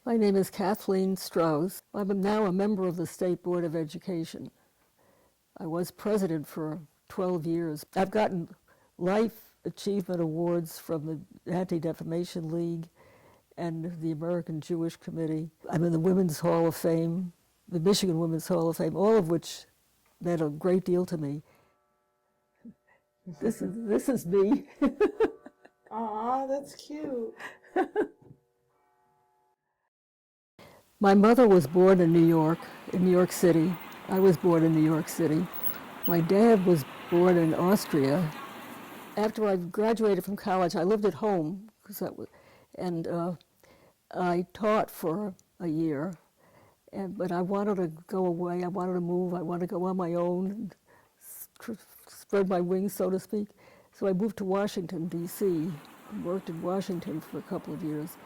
My name is Kathleen Straus. I'm now a member of the State Board of Education. I was president for 12 years. I've gotten life achievement awards from the Anti-Defamation League and the American Jewish Committee. I'm in the Women's Hall of Fame, the Michigan Women's Hall of Fame, all of which meant a great deal to me. This is me. Aw, that's cute. My mother was born in New York City. I was born in New York City. My dad was born in Austria. After I graduated from college, I lived at home, and I taught for a year. But I wanted to go away. I wanted to move. I wanted to go on my own and spread my wings, so to speak. So I moved to Washington, D.C., and worked in Washington for a couple of years.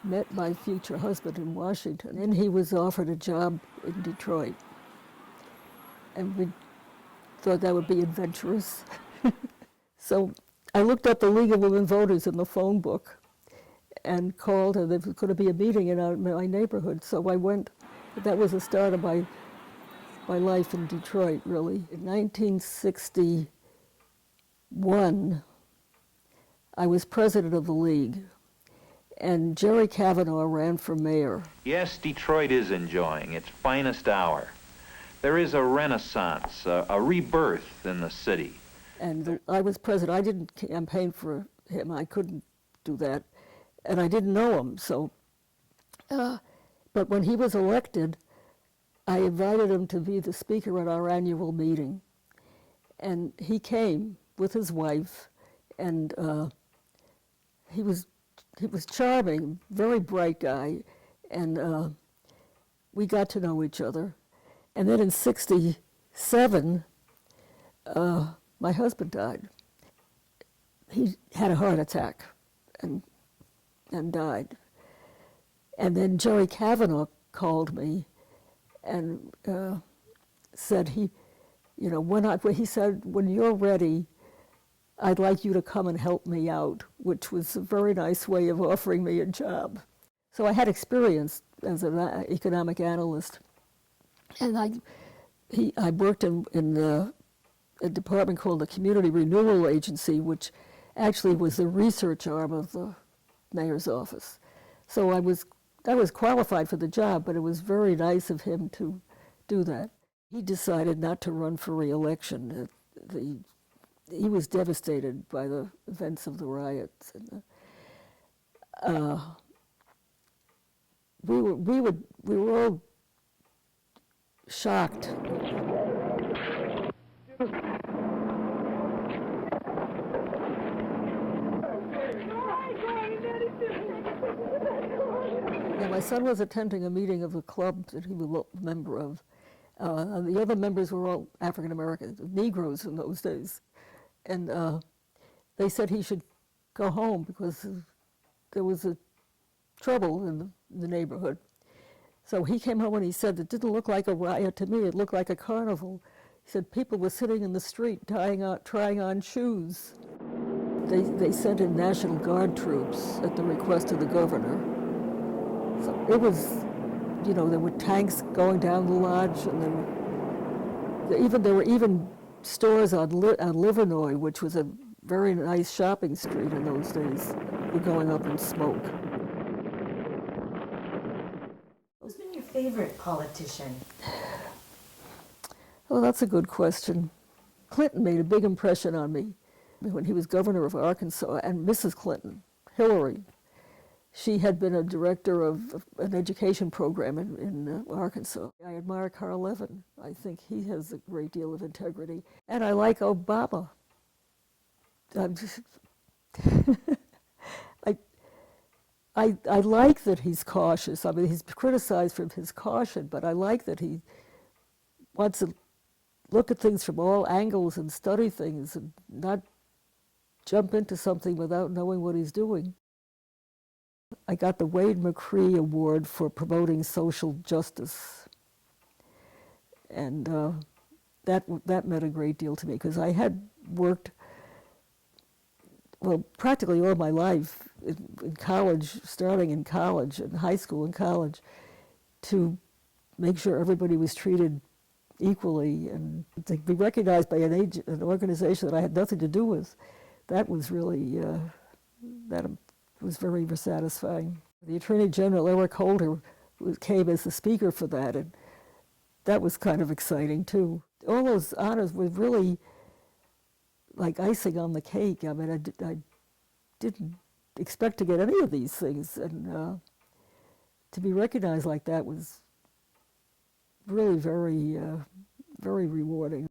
Met my future husband in Washington, and he was offered a job in Detroit. And we thought that would be adventurous. So I looked up the League of Women Voters in the phone book and called, and there was going to be a meeting in my neighborhood. So I went. That was the start of my life in Detroit, really. In 1961, I was president of the League. And Jerry Kavanaugh ran for mayor. Yes, Detroit is enjoying its finest hour. There is a renaissance, a rebirth in the city. And I was president. I didn't campaign for him. I couldn't do that. And I didn't know him. So, but when he was elected, I invited him to be the speaker at our annual meeting. And he came with his wife, and he was charming, very bright guy, and we got to know each other. And then in '67, my husband died. He had a heart attack and died. And then Jerry Kavanaugh called me and said he said, when you're ready, I'd like you to come and help me out, which was a very nice way of offering me a job. So I had experience as an economic analyst. And I worked in a department called the Community Renewal Agency, which actually was the research arm of the mayor's office. So I was qualified for the job, but it was very nice of him to do that. He decided not to run for re-election. He was devastated by the events of the riots. And, we were all shocked. Yeah, my son was attending a meeting of the club that he was a member of. The other members were all African Americans, Negroes in those days. And they said he should go home because there was trouble in the neighborhood. So he came home and he said, it didn't look like a riot to me, it looked like a carnival. He said people were sitting in the street trying on shoes. They sent in National Guard troops at the request of the governor. So it was, there were tanks going down the lodge, and there were even stores on Livernois, which was a very nice shopping street in those days, were going up in smoke. Who's been your favorite politician? Oh, that's a good question. Clinton made a big impression on me when he was governor of Arkansas, and Mrs. Clinton, Hillary. She had been a director of an education program in Arkansas. I admire Carl Levin. I think he has a great deal of integrity. And I like Obama. I like that he's cautious. I mean, he's criticized for his caution, but I like that he wants to look at things from all angles and study things and not jump into something without knowing what he's doing. I got the Wade McCree Award for promoting social justice. And that meant a great deal to me because I had worked well, practically all my life in college, starting in college, in high school and college, to make sure everybody was treated equally and to be recognized by an organization that I had nothing to do with. That was really, that was very satisfying. The Attorney General, Eric Holder, came as the speaker for that, and that was kind of exciting too. All those honors were really like icing on the cake. I mean, I didn't expect to get any of these things, and to be recognized like that was really very, very rewarding.